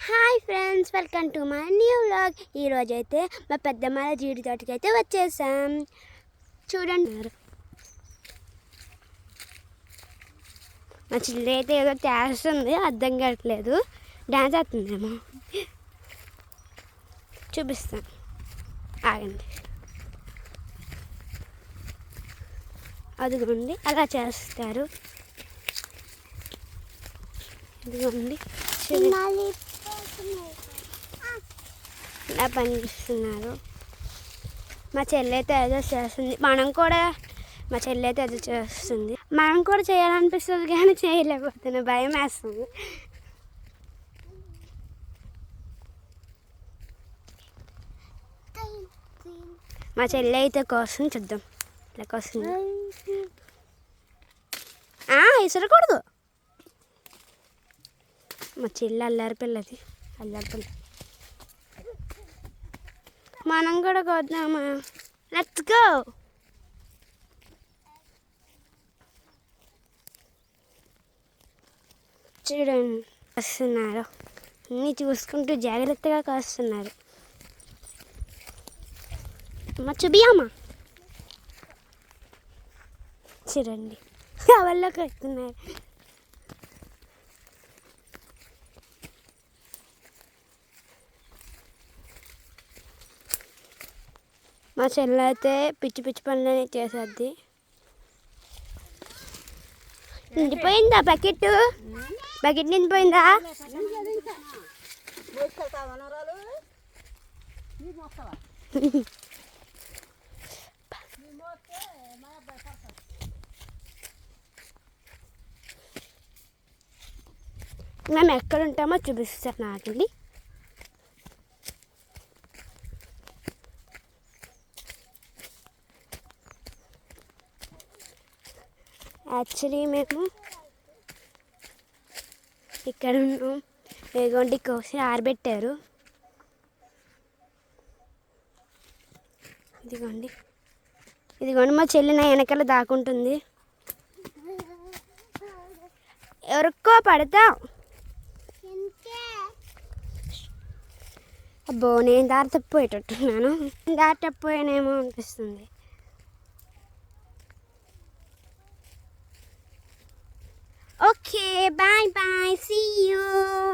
Hi friends, welcome to my new vlog. ఈరోజైతే మా పెద్దమ్మ జీడి తోటకి అయితే వచ్చేసాం. చూడండి, మా చిల్లి అయితే ఏదో చేస్తుంది, అర్థం కావట్లేదు. డ్యాన్స్ వేస్తుందేమో, చూపిస్తాను, ఆగండి. అదిగోండి, అలా చేస్తారు. ఇదిగోండి, ఇలా పనిచేస్తున్నారు. మా చెల్లి అయితే ఏదో చేస్తుంది, మనం కూడా మా చెల్లి అయితే ఏదో చేస్తుంది. మనం కూడా చేయాలనిపిస్తుంది కానీ చేయలేకపోతున్నాం, భయం వేస్తుంది. మా చెల్లి అయితే కోసం చూద్దాం, ఇలా కోస్తుంది. ఇసరకూడదు. మా చెల్లి అల్లారి పిల్లది, అల్లారి పిల్ల. మనం కూడా కొద్దామా? Let's go. చూడండి, వస్తున్నారు. అన్నీ చూసుకుంటూ జాగ్రత్తగా కాస్తున్నారు. అమ్మ చూపియమ్మా, చూడండి కవర్లోకి వస్తున్నారు. మా చెల్లి అయితే పిచ్చి పిచ్చి పనులని చేసేద్ది. నిండిపోయిందా బకెట్? బకెట్ నిండిపోయిందా? మేము ఎక్కడ ఉంటామో చూపిస్తాను, నాకండి. యాక్చువల్లీ మేము ఇక్కడ ఉన్నాం. ఇదిగోండి, కోసి ఆరబెట్టారు. ఇదిగోండి, ఇదిగోండి మా చెల్లి నా వెనకాల దాక్కుంటుంది. ఎవరికో పడతాం. అబ్బో, నేను దారి తప్పిపోయేటట్టున్నాను. దారి తప్పిపోయానేమో అనిపిస్తుంది. Okay, bye bye. See you.